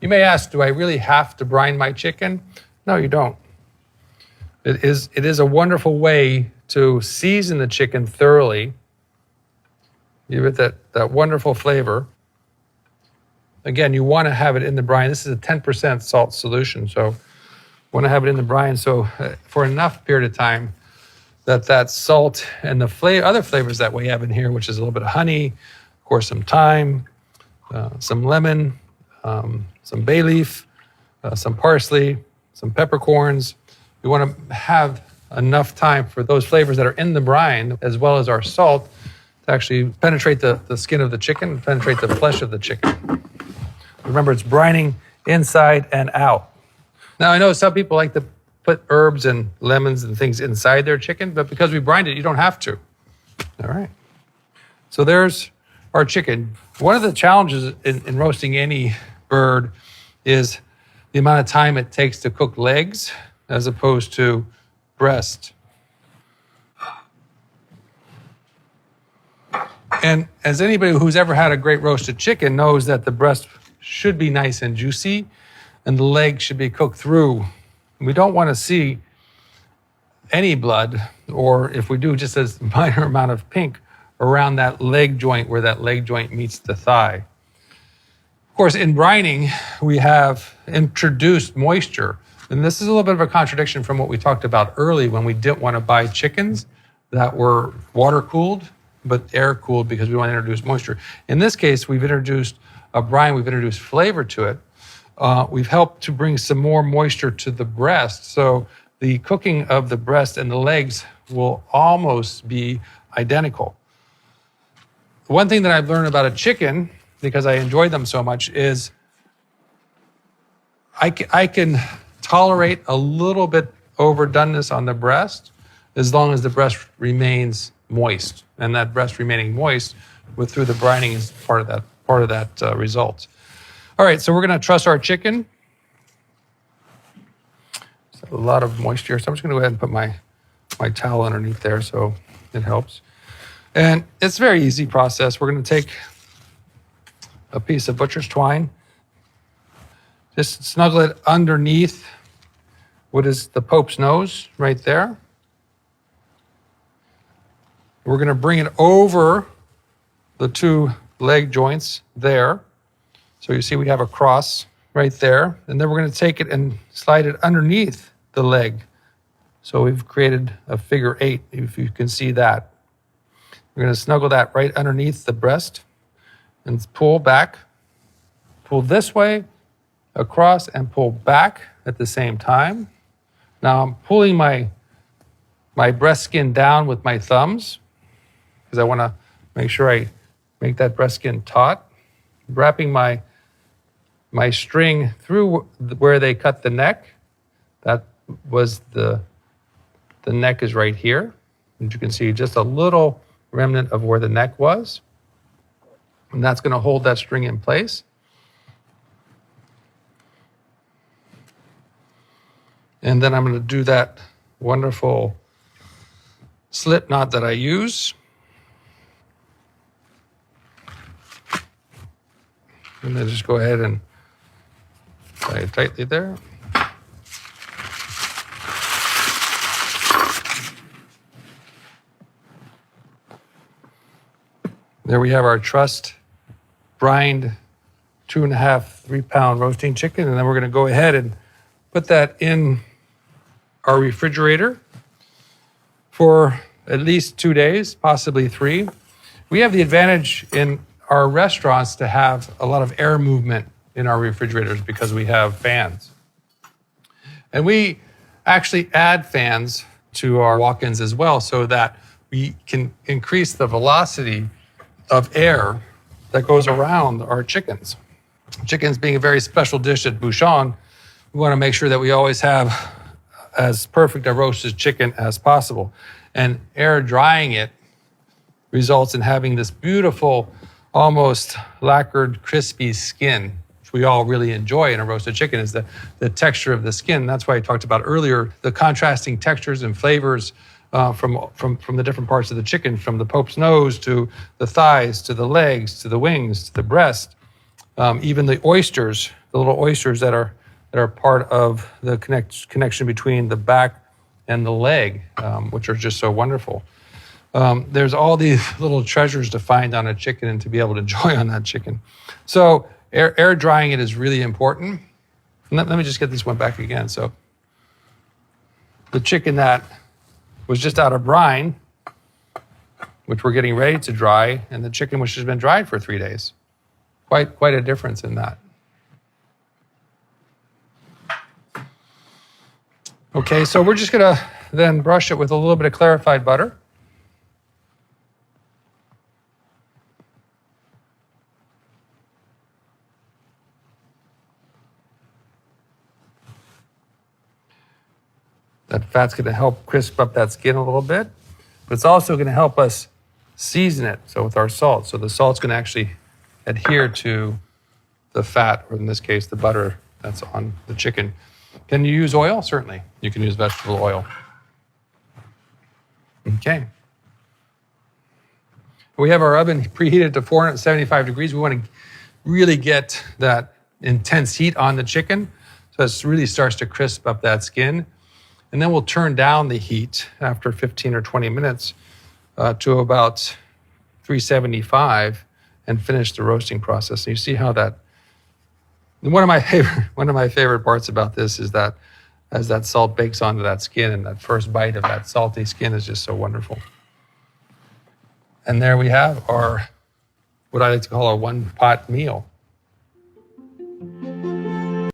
You may ask, do I really have to brine my chicken? No, you don't. It is a wonderful way to season the chicken thoroughly. Give it that wonderful flavor. Again, you want to have it in the brine. This is a 10% salt solution, so you want to have it in the brine so for enough period of time that salt and the other flavors that we have in here, which is a little bit of honey, of course, some thyme, some lemon, some bay leaf, some parsley, some peppercorns. We want to have enough time for those flavors that are in the brine, as well as our salt, to actually penetrate the skin of the chicken, penetrate the flesh of the chicken. Remember, it's brining inside and out. Now, I know some people like to put herbs and lemons and things inside their chicken, but because we brined it, you don't have to. All right. So there's our chicken. One of the challenges in roasting any bird is the amount of time it takes to cook legs as opposed to breast. And as anybody who's ever had a great roasted chicken knows that the breast should be nice and juicy and the leg should be cooked through. We don't want to see any blood, or if we do, just a minor amount of pink around that leg joint where that leg joint meets the thigh. Of course, in brining, we have introduced moisture. And this is a little bit of a contradiction from what we talked about early when we didn't want to buy chickens that were water-cooled, but air-cooled because we want to introduce moisture. In this case, we've introduced a brine, we've introduced flavor to it. We've helped to bring some more moisture to the breast. So the cooking of the breast and the legs will almost be identical. One thing that I've learned about a chicken, because I enjoy them so much, is I can tolerate a little bit overdoneness on the breast as long as the breast remains moist. And that breast remaining moist through the brining is part of that result. All right, so we're going to truss our chicken. There's a lot of moisture, so I'm just going to go ahead and put my towel underneath there so it helps. And it's a very easy process. We're going to take a piece of butcher's twine, just snuggle it underneath what is the Pope's nose right there. We're going to bring it over the two leg joints there. So you see we have a cross right there. And then we're going to take it and slide it underneath the leg. So we've created a figure 8, if you can see that. We're going to snuggle that right underneath the breast and pull back. Pull this way, across, and pull back at the same time. Now I'm pulling my breast skin down with my thumbs because I want to make sure I make that breast skin taut. Wrapping my string through where they cut the neck. That was the neck is right here. And you can see just a little remnant of where the neck was. And that's going to hold that string in place. And then I'm going to do that wonderful slip knot that I use. And then just go ahead and tie it tightly there. There we have our trussed, brined 2.5, 3 pound roasting chicken. And then we're going to go ahead and put that in our refrigerator for at least 2 days, possibly 3. We have the advantage in our restaurants to have a lot of air movement in our refrigerators because we have fans. And we actually add fans to our walk-ins as well so that we can increase the velocity of air that goes around our chickens. Chickens being a very special dish at Bouchon, we want to make sure that we always have as perfect a roasted chicken as possible. And air drying it results in having this beautiful, almost lacquered, crispy skin, which we all really enjoy in a roasted chicken, is the texture of the skin. That's why I talked about earlier, the contrasting textures and flavors from the different parts of the chicken, from the Pope's nose to the thighs, to the legs, to the wings, to the breast. Even the oysters the little oysters that are part of the connection between the back and the leg, which are just so wonderful. There's all these little treasures to find on a chicken and to be able to enjoy on that chicken. So air drying it is really important. And let me just get this one back again. So the chicken that was just out of brine, which we're getting ready to dry, and the chicken which has been dried for 3 days. Quite a difference in that. Okay, so we're just gonna then brush it with a little bit of clarified butter. That fat's gonna help crisp up that skin a little bit, but it's also gonna help us season it, so with our salt. So the salt's gonna actually adhere to the fat, or in this case, the butter that's on the chicken. Can you use oil? Certainly. You can use vegetable oil. Okay. We have our oven preheated to 475 degrees. We want to really get that intense heat on the chicken, so it really starts to crisp up that skin. And then we'll turn down the heat after 15 or 20 minutes to about 375 and finish the roasting process. And you see how that, one of my favorite parts about this is that as that salt bakes onto that skin, and that first bite of that salty skin is just so wonderful. And there we have our, what I like to call a one-pot meal.